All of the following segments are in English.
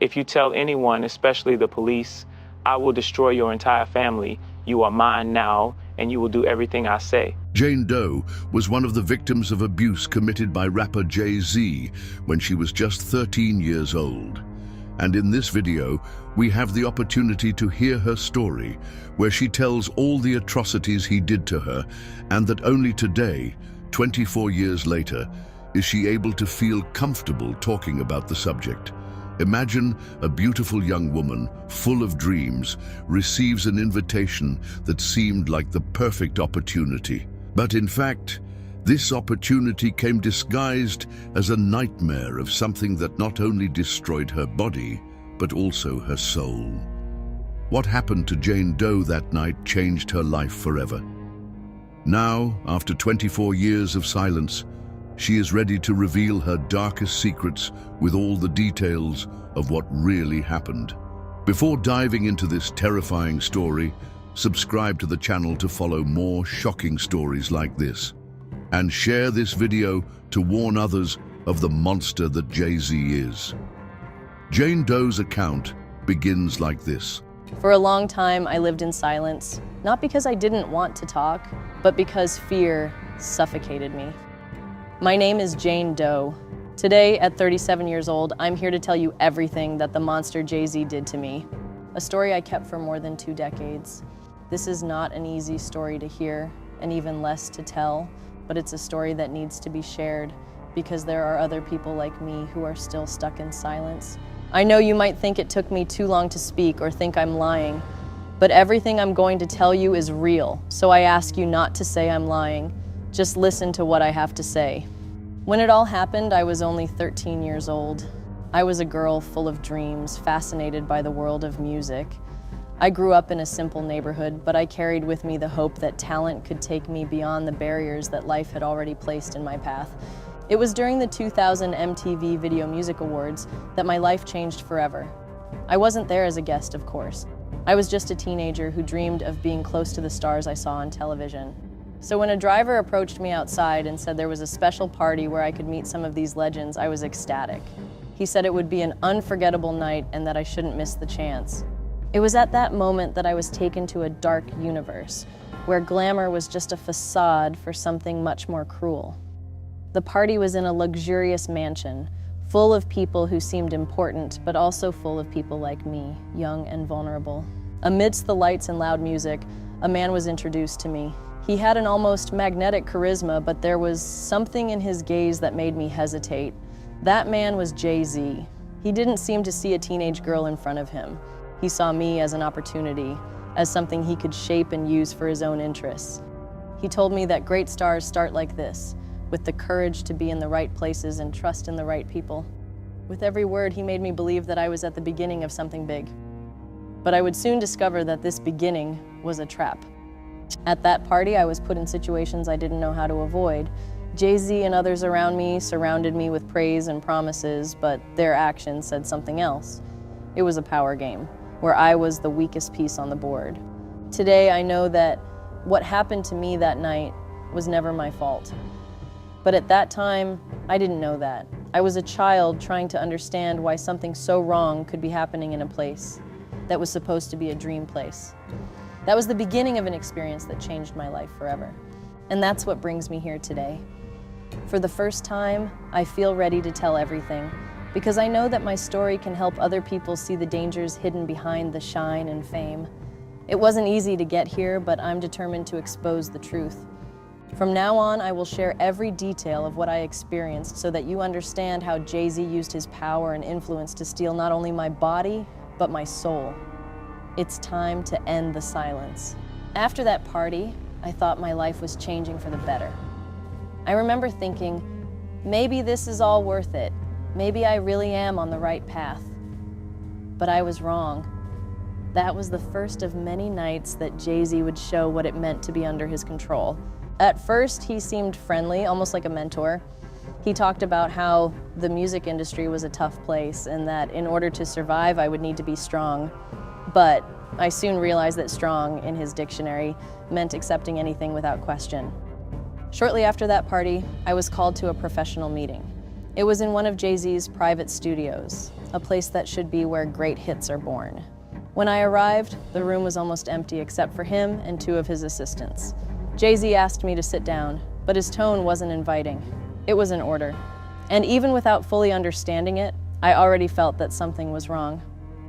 If you tell anyone, especially the police, I will destroy your entire family. You are mine now, and you will do everything I say. Jane Doe was one of the victims of abuse committed by rapper Jay-Z when she was just 13 years old. And in this video, we have the opportunity to hear her story, where she tells all the atrocities he did to her, and that only today, 24 years later, is she able to feel comfortable talking about the subject. Imagine a beautiful young woman, full of dreams, receives an invitation that seemed like the perfect opportunity. But in fact, this opportunity came disguised as a nightmare of something that not only destroyed her body, but also her soul. What happened to Jane Doe that night changed her life forever. Now, after 24 years of silence, she is ready to reveal her darkest secrets with all the details of what really happened. Before diving into this terrifying story, subscribe to the channel to follow more shocking stories like this. And share this video to warn others of the monster that Jay-Z is. Jane Doe's account begins like this. For a long time, I lived in silence, not because I didn't want to talk, but because fear suffocated me. My name is Jane Doe. Today, at 37 years old, I'm here to tell you everything that the monster Jay-Z did to me. A story I kept for more than 2 decades. This is not an easy story to hear, and even less to tell, but it's a story that needs to be shared because there are other people like me who are still stuck in silence. I know you might think it took me too long to speak or think I'm lying, but everything I'm going to tell you is real, so I ask you not to say I'm lying. Just listen to what I have to say. When it all happened, I was only 13 years old. I was a girl full of dreams, fascinated by the world of music. I grew up in a simple neighborhood, but I carried with me the hope that talent could take me beyond the barriers that life had already placed in my path. It was during the 2000 MTV Video Music Awards that my life changed forever. I wasn't there as a guest, of course. I was just a teenager who dreamed of being close to the stars I saw on television. So when a driver approached me outside and said there was a special party where I could meet some of these legends, I was ecstatic. He said it would be an unforgettable night and that I shouldn't miss the chance. It was at that moment that I was taken to a dark universe, where glamour was just a facade for something much more cruel. The party was in a luxurious mansion, full of people who seemed important, but also full of people like me, young and vulnerable. Amidst the lights and loud music, a man was introduced to me. He had an almost magnetic charisma, but there was something in his gaze that made me hesitate. That man was Jay-Z. He didn't seem to see a teenage girl in front of him. He saw me as an opportunity, as something he could shape and use for his own interests. He told me that great stars start like this, with the courage to be in the right places and trust in the right people. With every word, he made me believe that I was at the beginning of something big. But I would soon discover that this beginning was a trap. At that party, I was put in situations I didn't know how to avoid. Jay-Z and others around me surrounded me with praise and promises, but their actions said something else. It was a power game, where I was the weakest piece on the board. Today, I know that what happened to me that night was never my fault. But at that time, I didn't know that. I was a child trying to understand why something so wrong could be happening in a place that was supposed to be a dream place. That was the beginning of an experience that changed my life forever. And that's what brings me here today. For the first time, I feel ready to tell everything, because I know that my story can help other people see the dangers hidden behind the shine and fame. It wasn't easy to get here, but I'm determined to expose the truth. From now on, I will share every detail of what I experienced so that you understand how Jay-Z used his power and influence to steal not only my body, but my soul. It's time to end the silence. After that party, I thought my life was changing for the better. I remember thinking, maybe this is all worth it. Maybe I really am on the right path. But I was wrong. That was the first of many nights that Jay-Z would show what it meant to be under his control. At first, he seemed friendly, almost like a mentor. He talked about how the music industry was a tough place and that in order to survive, I would need to be strong. But I soon realized that strong, in his dictionary, meant accepting anything without question. Shortly after that party, I was called to a professional meeting. It was in one of Jay-Z's private studios, a place that should be where great hits are born. When I arrived, the room was almost empty except for him and two of his assistants. Jay-Z asked me to sit down, but his tone wasn't inviting. It was an order. And even without fully understanding it, I already felt that something was wrong.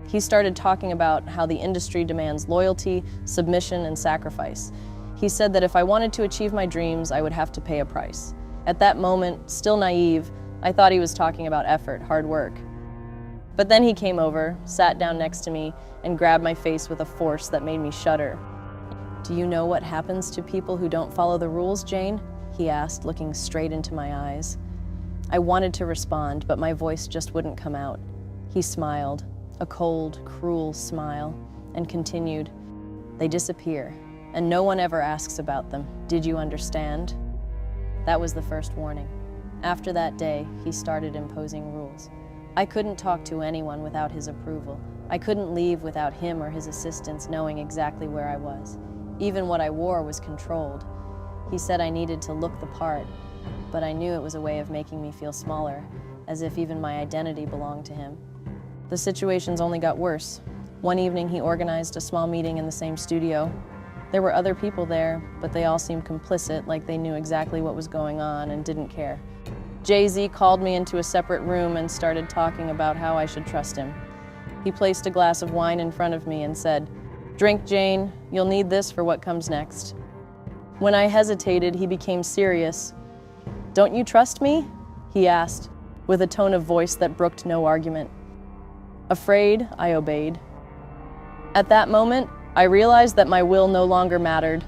He started talking about how the industry demands loyalty, submission, and sacrifice. He said that if I wanted to achieve my dreams, I would have to pay a price. At that moment, still naive, I thought he was talking about effort, hard work. But then he came over, sat down next to me, and grabbed my face with a force that made me shudder. "Do you know what happens to people who don't follow the rules, Jane?" he asked, looking straight into my eyes. I wanted to respond, but my voice just wouldn't come out. He smiled, a cold, cruel smile, and continued, "They disappear, and no one ever asks about them. Did you understand?" That was the first warning. After that day, he started imposing rules. I couldn't talk to anyone without his approval. I couldn't leave without him or his assistants knowing exactly where I was. Even what I wore was controlled. He said I needed to look the part, but I knew it was a way of making me feel smaller, as if even my identity belonged to him. The situations only got worse. One evening, he organized a small meeting in the same studio. There were other people there, but they all seemed complicit, like they knew exactly what was going on and didn't care. Jay-Z called me into a separate room and started talking about how I should trust him. He placed a glass of wine in front of me and said, "Drink, Jane. You'll need this for what comes next." When I hesitated, he became serious. "Don't you trust me?" he asked, with a tone of voice that brooked no argument. Afraid, I obeyed. At that moment, I realized that my will no longer mattered.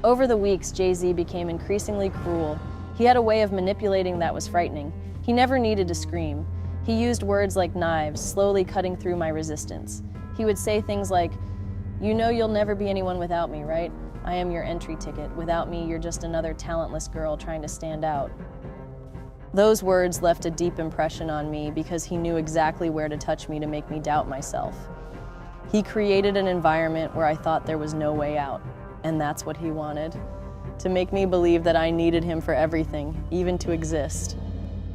Over the weeks, Jay-Z became increasingly cruel. He had a way of manipulating that was frightening. He never needed to scream. He used words like knives, slowly cutting through my resistance. He would say things like, "You know you'll never be anyone without me, right? I am your entry ticket. Without me, you're just another talentless girl trying to stand out." Those words left a deep impression on me because he knew exactly where to touch me to make me doubt myself. He created an environment where I thought there was no way out, and that's what he wanted. To make me believe that I needed him for everything, even to exist.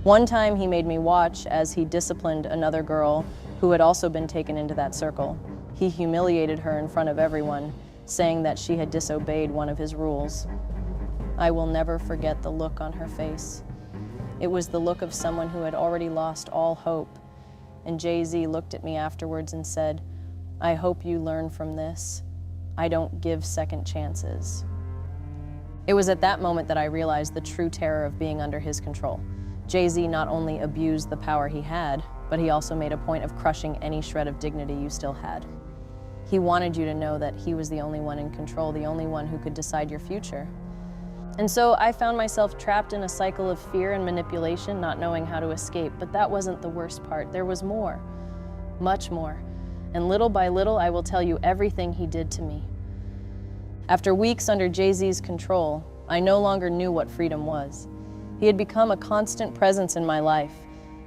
One time he made me watch as he disciplined another girl who had also been taken into that circle. He humiliated her in front of everyone, saying that she had disobeyed one of his rules. I will never forget the look on her face. It was the look of someone who had already lost all hope. And Jay-Z looked at me afterwards and said, "I hope you learn from this. I don't give second chances." It was at that moment that I realized the true terror of being under his control. Jay-Z not only abused the power he had, but he also made a point of crushing any shred of dignity you still had. He wanted you to know that he was the only one in control, the only one who could decide your future. And so I found myself trapped in a cycle of fear and manipulation, not knowing how to escape. But that wasn't the worst part. There was more, much more. And little by little, I will tell you everything he did to me. After weeks under Jay-Z's control, I no longer knew what freedom was. He had become a constant presence in my life,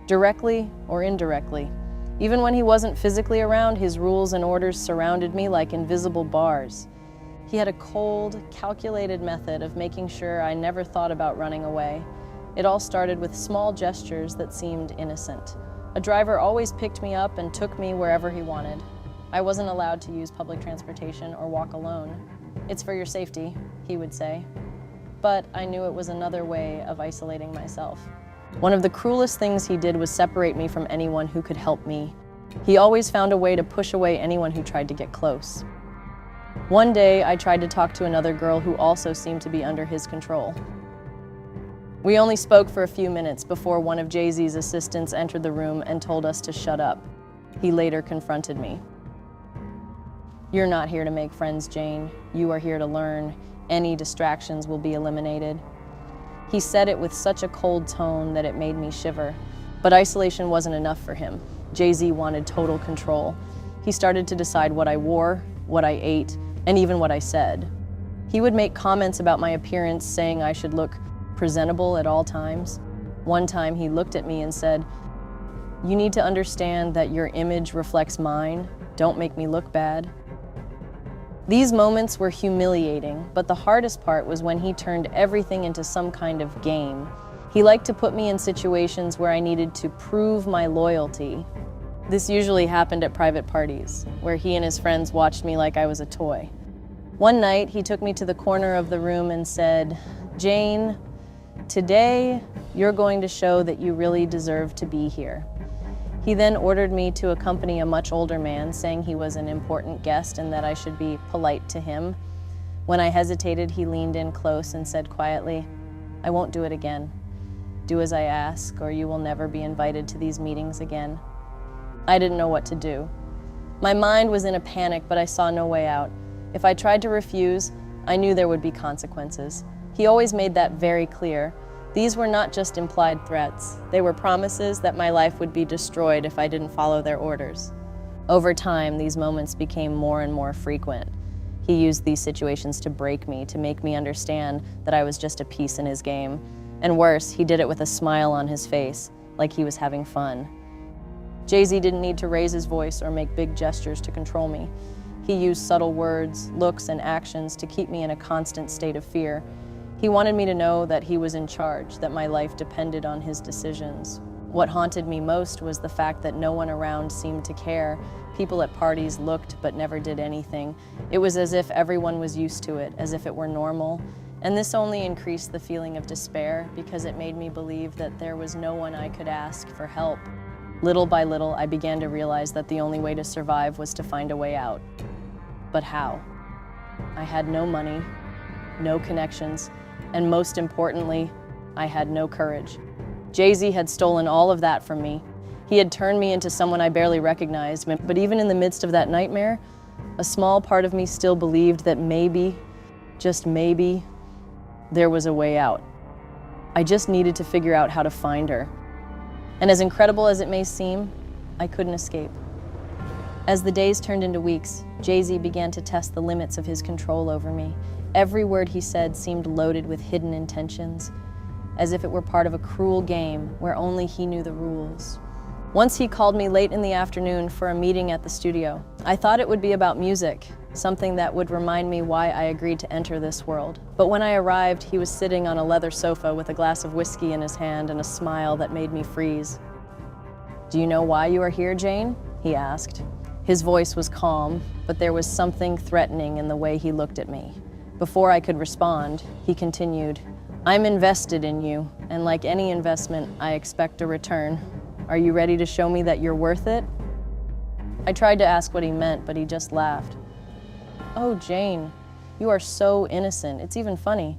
directly or indirectly. Even when he wasn't physically around, his rules and orders surrounded me like invisible bars. He had a cold, calculated method of making sure I never thought about running away. It all started with small gestures that seemed innocent. A driver always picked me up and took me wherever he wanted. I wasn't allowed to use public transportation or walk alone. "It's for your safety," he would say. But I knew it was another way of isolating myself. One of the cruelest things he did was separate me from anyone who could help me. He always found a way to push away anyone who tried to get close. One day, I tried to talk to another girl who also seemed to be under his control. We only spoke for a few minutes before one of Jay-Z's assistants entered the room and told us to shut up. He later confronted me. "You're not here to make friends, Jane. You are here to learn. Any distractions will be eliminated." He said it with such a cold tone that it made me shiver. But isolation wasn't enough for him. Jay-Z wanted total control. He started to decide what I wore, what I ate, and even what I said. He would make comments about my appearance, saying I should look presentable at all times. One time he looked at me and said, "You need to understand that your image reflects mine. Don't make me look bad." These moments were humiliating, but the hardest part was when he turned everything into some kind of game. He liked to put me in situations where I needed to prove my loyalty. This usually happened at private parties, where he and his friends watched me like I was a toy. One night, he took me to the corner of the room and said, "Jane, today you're going to show that you really deserve to be here." He then ordered me to accompany a much older man, saying he was an important guest and that I should be polite to him. When I hesitated, he leaned in close and said quietly, "I won't do it again. Do as I ask, or you will never be invited to these meetings again." I didn't know what to do. My mind was in a panic, but I saw no way out. If I tried to refuse, I knew there would be consequences. He always made that very clear. These were not just implied threats. They were promises that my life would be destroyed if I didn't follow their orders. Over time, these moments became more and more frequent. He used these situations to break me, to make me understand that I was just a piece in his game. And worse, he did it with a smile on his face, like he was having fun. Jay-Z didn't need to raise his voice or make big gestures to control me. He used subtle words, looks, and actions to keep me in a constant state of fear. He wanted me to know that he was in charge, that my life depended on his decisions. What haunted me most was the fact that no one around seemed to care. People at parties looked but never did anything. It was as if everyone was used to it, as if it were normal. And this only increased the feeling of despair because it made me believe that there was no one I could ask for help. Little by little, I began to realize that the only way to survive was to find a way out. But how? I had no money, no connections, and most importantly, I had no courage. Jay-Z had stolen all of that from me. He had turned me into someone I barely recognized, but even in the midst of that nightmare, a small part of me still believed that maybe, just maybe, there was a way out. I just needed to figure out how to find her. And as incredible as it may seem, I couldn't escape. As the days turned into weeks, Jay-Z began to test the limits of his control over me. Every word he said seemed loaded with hidden intentions, as if it were part of a cruel game where only he knew the rules. Once he called me late in the afternoon for a meeting at the studio. I thought it would be about music, something that would remind me why I agreed to enter this world. But when I arrived, he was sitting on a leather sofa with a glass of whiskey in his hand and a smile that made me freeze. "Do you know why you are here, Jane?" he asked. His voice was calm, but there was something threatening in the way he looked at me. Before I could respond, he continued, "I'm invested in you, and like any investment, I expect a return. Are you ready to show me that you're worth it?" I tried to ask what he meant, but he just laughed. "Oh, Jane, you are so innocent. It's even funny."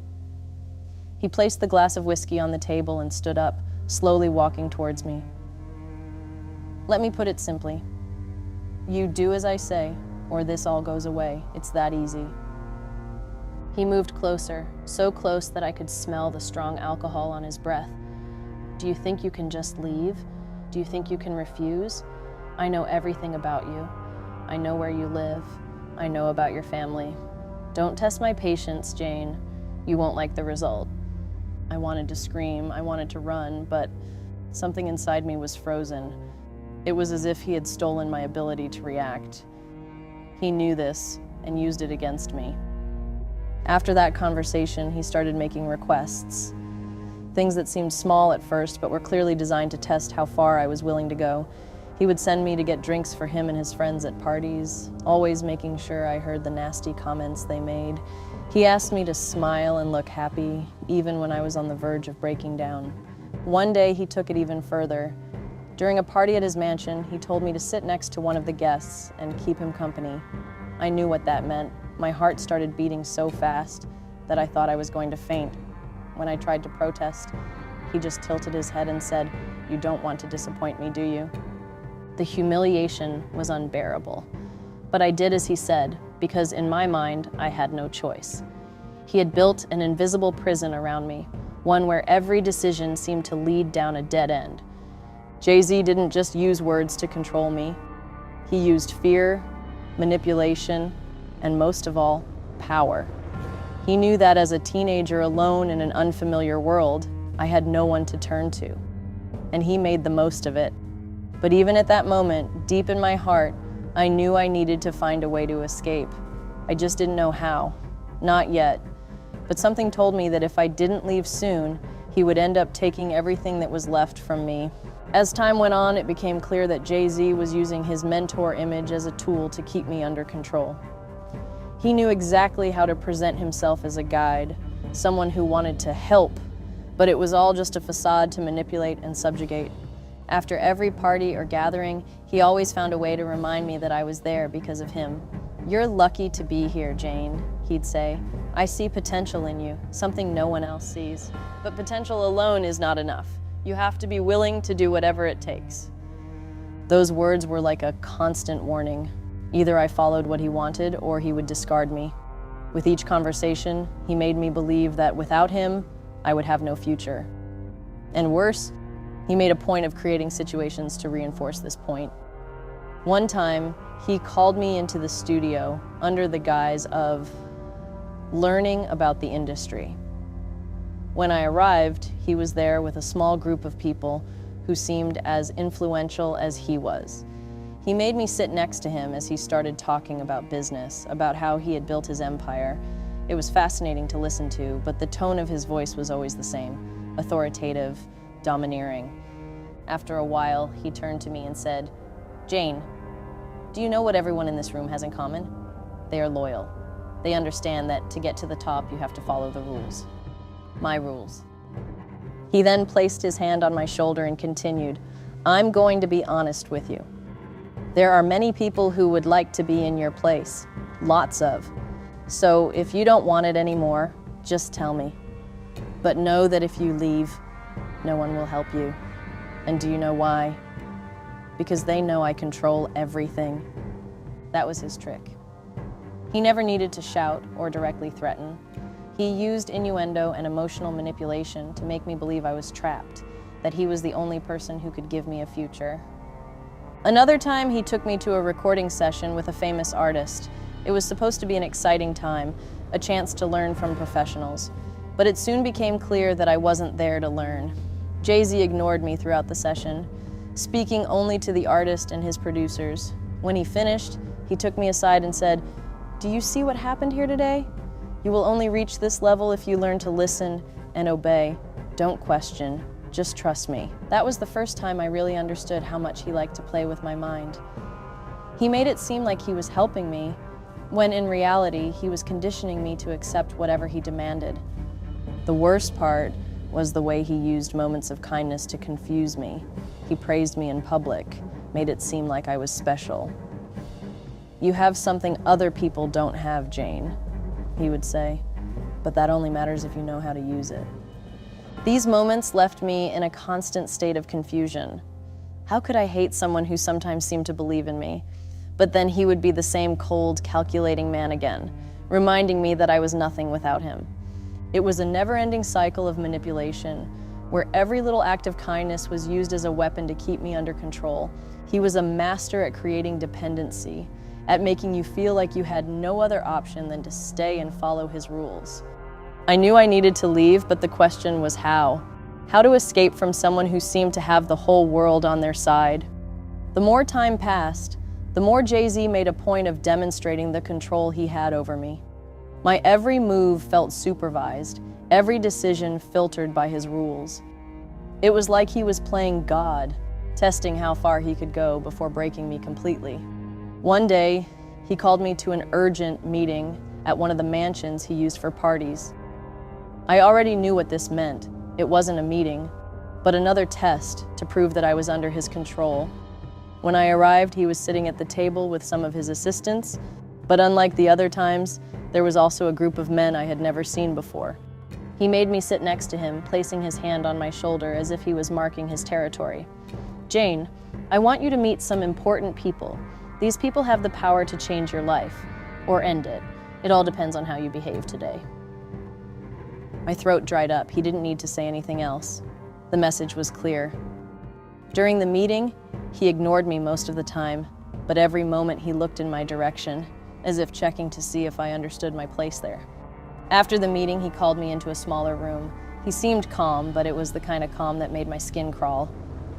He placed the glass of whiskey on the table and stood up, slowly walking towards me. "Let me put it simply. You do as I say, or this all goes away. It's that easy." He moved closer, so close that I could smell the strong alcohol on his breath. "Do you think you can just leave? Do you think you can refuse? I know everything about you. I know where you live. I know about your family. Don't test my patience, Jane. You won't like the result." I wanted to scream, I wanted to run, but something inside me was frozen. It was as if he had stolen my ability to react. He knew this and used it against me. After that conversation, he started making requests. Things that seemed small at first, but were clearly designed to test how far I was willing to go. He would send me to get drinks for him and his friends at parties, always making sure I heard the nasty comments they made. He asked me to smile and look happy, even when I was on the verge of breaking down. One day, he took it even further. During a party at his mansion, he told me to sit next to one of the guests and keep him company. I knew what that meant. My heart started beating so fast that I thought I was going to faint. When I tried to protest, he just tilted his head and said, "You don't want to disappoint me, do you?" The humiliation was unbearable. But I did as he said, because in my mind, I had no choice. He had built an invisible prison around me, one where every decision seemed to lead down a dead end. Jay-Z didn't just use words to control me. He used fear, manipulation, and most of all, power. He knew that as a teenager alone in an unfamiliar world, I had no one to turn to. And he made the most of it. But even at that moment, deep in my heart, I knew I needed to find a way to escape. I just didn't know how. Not yet. But something told me that if I didn't leave soon, he would end up taking everything that was left from me. As time went on, it became clear that Jay-Z was using his mentor image as a tool to keep me under control. He knew exactly how to present himself as a guide, someone who wanted to help, but it was all just a facade to manipulate and subjugate. After every party or gathering, he always found a way to remind me that I was there because of him. "You're lucky to be here, Jane," he'd say. "I see potential in you, something no one else sees. But potential alone is not enough. You have to be willing to do whatever it takes." Those words were like a constant warning. Either I followed what he wanted or he would discard me. With each conversation, he made me believe that without him, I would have no future. And worse, he made a point of creating situations to reinforce this point. One time, he called me into the studio under the guise of learning about the industry. When I arrived, he was there with a small group of people who seemed as influential as he was. He made me sit next to him as he started talking about business, about how he had built his empire. It was fascinating to listen to, but the tone of his voice was always the same, authoritative, domineering. After a while, he turned to me and said, "Jane, do you know what everyone in this room has in common? They are loyal. They understand that to get to the top, you have to follow the rules. My rules." He then placed his hand on my shoulder and continued, "I'm going to be honest with you. There are many people who would like to be in your place, lots of. So if you don't want it anymore, just tell me. But know that if you leave, no one will help you. And do you know why? Because they know I control everything." That was his trick. He never needed to shout or directly threaten. He used innuendo and emotional manipulation to make me believe I was trapped, that he was the only person who could give me a future. Another time, he took me to a recording session with a famous artist. It was supposed to be an exciting time, a chance to learn from professionals. But it soon became clear that I wasn't there to learn. Jay-Z ignored me throughout the session, speaking only to the artist and his producers. When he finished, he took me aside and said, "Do you see what happened here today? You will only reach this level if you learn to listen and obey. Don't question, just trust me." That was the first time I really understood how much he liked to play with my mind. He made it seem like he was helping me, when in reality, he was conditioning me to accept whatever he demanded. The worst part was the way he used moments of kindness to confuse me. He praised me in public, made it seem like I was special. "You have something other people don't have, Jane," he would say, "but that only matters if you know how to use it." These moments left me in a constant state of confusion. How could I hate someone who sometimes seemed to believe in me? But then he would be the same cold, calculating man again, reminding me that I was nothing without him. It was a never-ending cycle of manipulation, where every little act of kindness was used as a weapon to keep me under control. He was a master at creating dependency, at making you feel like you had no other option than to stay and follow his rules. I knew I needed to leave, but the question was how? How to escape from someone who seemed to have the whole world on their side. The more time passed, the more Jay-Z made a point of demonstrating the control he had over me. My every move felt supervised, every decision filtered by his rules. It was like he was playing God, testing how far he could go before breaking me completely. One day, he called me to an urgent meeting at one of the mansions he used for parties. I already knew what this meant. It wasn't a meeting, but another test to prove that I was under his control. When I arrived, he was sitting at the table with some of his assistants, but unlike the other times, there was also a group of men I had never seen before. He made me sit next to him, placing his hand on my shoulder as if he was marking his territory. "Jane, I want you to meet some important people. These people have the power to change your life, or end it. It all depends on how you behave today." My throat dried up. He didn't need to say anything else. The message was clear. During the meeting, he ignored me most of the time, but every moment he looked in my direction, as if checking to see if I understood my place there. After the meeting, he called me into a smaller room. He seemed calm, but it was the kind of calm that made my skin crawl.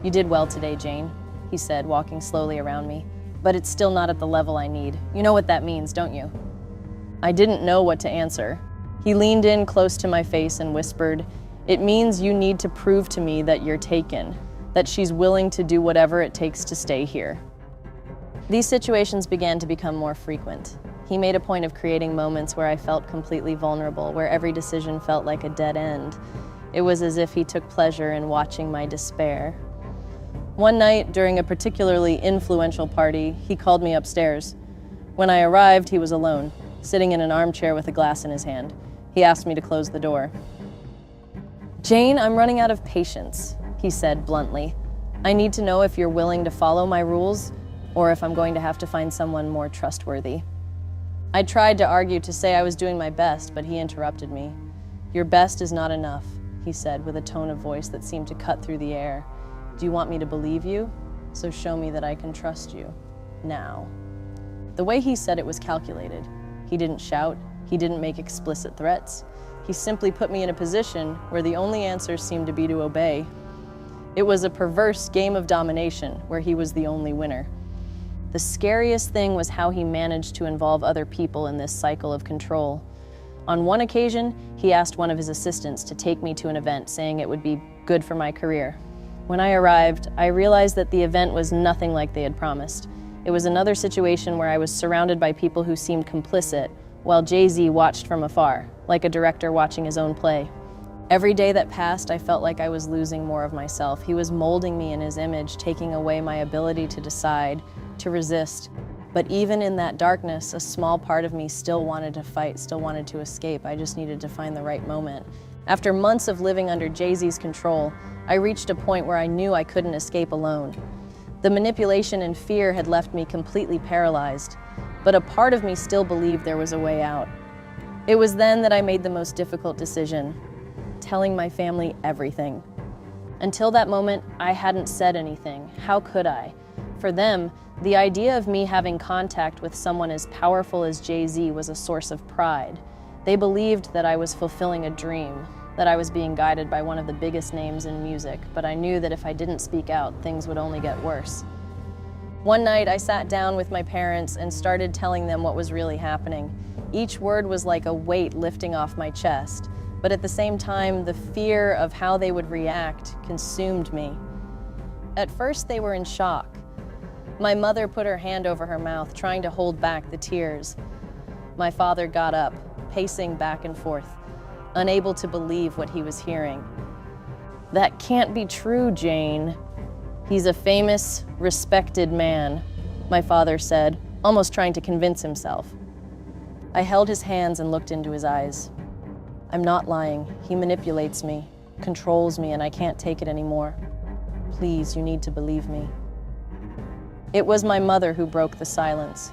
"You did well today, Jane," he said, walking slowly around me, "but it's still not at the level I need. You know what that means, don't you?" I didn't know what to answer. He leaned in close to my face and whispered, It means you need to prove to me that you're taken, that she's willing to do whatever it takes to stay here. These situations began to become more frequent. He made a point of creating moments where I felt completely vulnerable, where every decision felt like a dead end. It was as if he took pleasure in watching my despair. One night, during a particularly influential party, he called me upstairs. When I arrived, he was alone, sitting in an armchair with a glass in his hand. He asked me to close the door. "Jane, I'm running out of patience," he said bluntly. "I need to know if you're willing to follow my rules or if I'm going to have to find someone more trustworthy." I tried to argue to say I was doing my best, but he interrupted me. "Your best is not enough," he said with a tone of voice that seemed to cut through the air. "Do you want me to believe you? So show me that I can trust you. Now." The way he said it was calculated. He didn't shout. He didn't make explicit threats. He simply put me in a position where the only answer seemed to be to obey. It was a perverse game of domination where he was the only winner. The scariest thing was how he managed to involve other people in this cycle of control. On one occasion, he asked one of his assistants to take me to an event, saying it would be good for my career. When I arrived, I realized that the event was nothing like they had promised. It was another situation where I was surrounded by people who seemed complicit, while Jay-Z watched from afar, like a director watching his own play. Every day that passed, I felt like I was losing more of myself. He was molding me in his image, taking away my ability to decide, to resist. But even in that darkness, a small part of me still wanted to fight, still wanted to escape. I just needed to find the right moment. After months of living under Jay-Z's control, I reached a point where I knew I couldn't escape alone. The manipulation and fear had left me completely paralyzed, but a part of me still believed there was a way out. It was then that I made the most difficult decision, telling my family everything. Until that moment, I hadn't said anything. How could I? For them, the idea of me having contact with someone as powerful as Jay-Z was a source of pride. They believed that I was fulfilling a dream, that I was being guided by one of the biggest names in music, but I knew that if I didn't speak out, things would only get worse. One night, I sat down with my parents and started telling them what was really happening. Each word was like a weight lifting off my chest, but at the same time, the fear of how they would react consumed me. At first, they were in shock. My mother put her hand over her mouth, trying to hold back the tears. My father got up, pacing back and forth, unable to believe what he was hearing. "That can't be true, Jane. He's a famous, respected man," my father said, almost trying to convince himself. I held his hands and looked into his eyes. "I'm not lying. He manipulates me, controls me, and I can't take it anymore. Please, you need to believe me." It was my mother who broke the silence.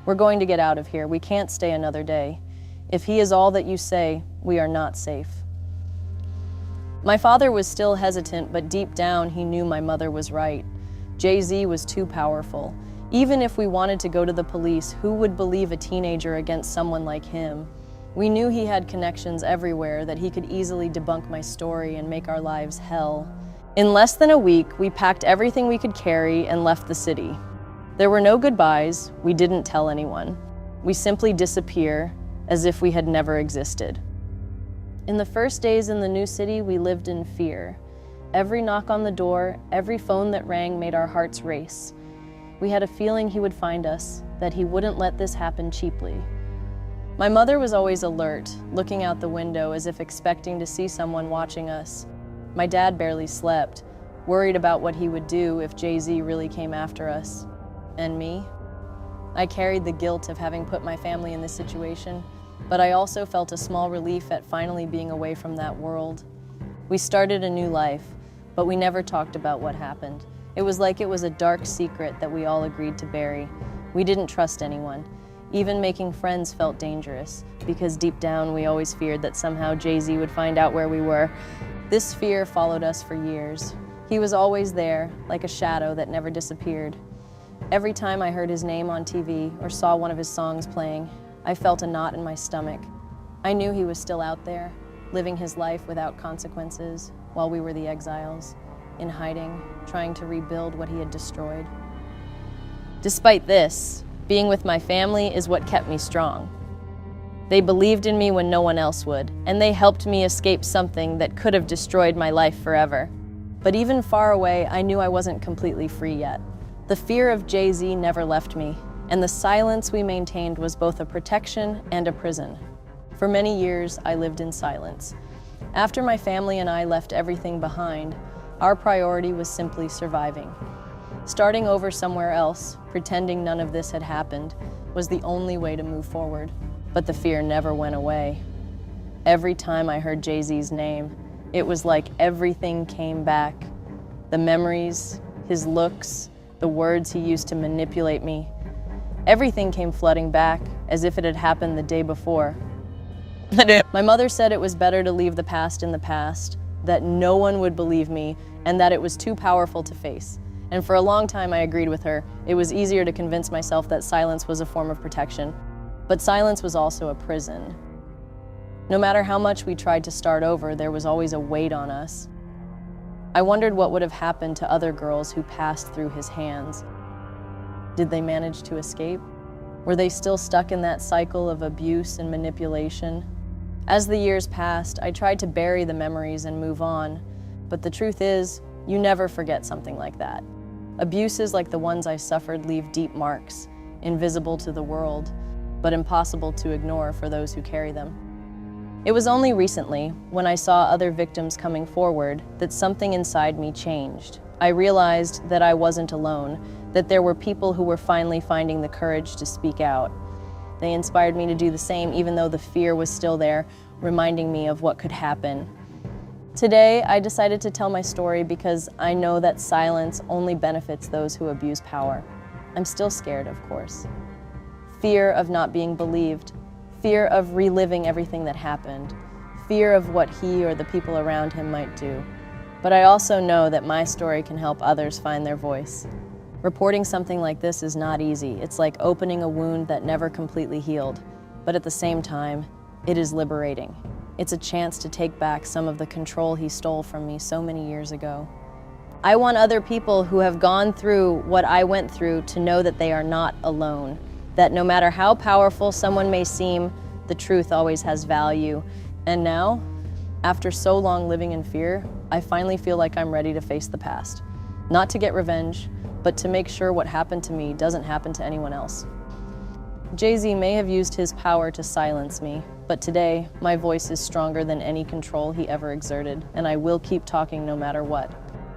"We're going to get out of here. We can't stay another day. If he is all that you say, we are not safe." My father was still hesitant, but deep down he knew my mother was right. Jay-Z was too powerful. Even if we wanted to go to the police, who would believe a teenager against someone like him? We knew he had connections everywhere, that he could easily debunk my story and make our lives hell. In less than a week, we packed everything we could carry and left the city. There were no goodbyes. We didn't tell anyone. We simply disappear as if we had never existed. In the first days in the new city, we lived in fear. Every knock on the door, every phone that rang made our hearts race. We had a feeling he would find us, that he wouldn't let this happen cheaply. My mother was always alert, looking out the window as if expecting to see someone watching us. My dad barely slept, worried about what he would do if Jay-Z really came after us. And me? I carried the guilt of having put my family in this situation, but I also felt a small relief at finally being away from that world. We started a new life, but we never talked about what happened. It was like it was a dark secret that we all agreed to bury. We didn't trust anyone. Even making friends felt dangerous, because deep down we always feared that somehow Jay-Z would find out where we were. This fear followed us for years. He was always there, like a shadow that never disappeared. Every time I heard his name on TV or saw one of his songs playing, I felt a knot in my stomach. I knew he was still out there, living his life without consequences, while we were the exiles, in hiding, trying to rebuild what he had destroyed. Despite this, being with my family is what kept me strong. They believed in me when no one else would, and they helped me escape something that could have destroyed my life forever. But even far away, I knew I wasn't completely free yet. The fear of Jay-Z never left me, and the silence we maintained was both a protection and a prison. For many years, I lived in silence. After my family and I left everything behind, our priority was simply surviving. Starting over somewhere else, pretending none of this had happened, was the only way to move forward. But the fear never went away. Every time I heard Jay-Z's name, it was like everything came back. The memories, his looks, the words he used to manipulate me. Everything came flooding back as if it had happened the day before. My mother said it was better to leave the past in the past, that no one would believe me, and that it was too powerful to face. And for a long time I agreed with her. It was easier to convince myself that silence was a form of protection. But silence was also a prison. No matter how much we tried to start over, there was always a weight on us. I wondered what would have happened to other girls who passed through his hands. Did they manage to escape? Were they still stuck in that cycle of abuse and manipulation? As the years passed, I tried to bury the memories and move on. But the truth is, you never forget something like that. Abuses like the ones I suffered leave deep marks, invisible to the world, but impossible to ignore for those who carry them. It was only recently, when I saw other victims coming forward, that something inside me changed. I realized that I wasn't alone, that there were people who were finally finding the courage to speak out. They inspired me to do the same, even though the fear was still there, reminding me of what could happen. Today, I decided to tell my story because I know that silence only benefits those who abuse power. I'm still scared, of course. Fear of not being believed, fear of reliving everything that happened, fear of what he or the people around him might do. But I also know that my story can help others find their voice. Reporting something like this is not easy. It's like opening a wound that never completely healed. But at the same time, it is liberating. It's a chance to take back some of the control he stole from me so many years ago. I want other people who have gone through what I went through to know that they are not alone. That no matter how powerful someone may seem, the truth always has value. And now, after so long living in fear, I finally feel like I'm ready to face the past. Not to get revenge, but to make sure what happened to me doesn't happen to anyone else. Jay-Z may have used his power to silence me, but today, my voice is stronger than any control he ever exerted, and I will keep talking no matter what.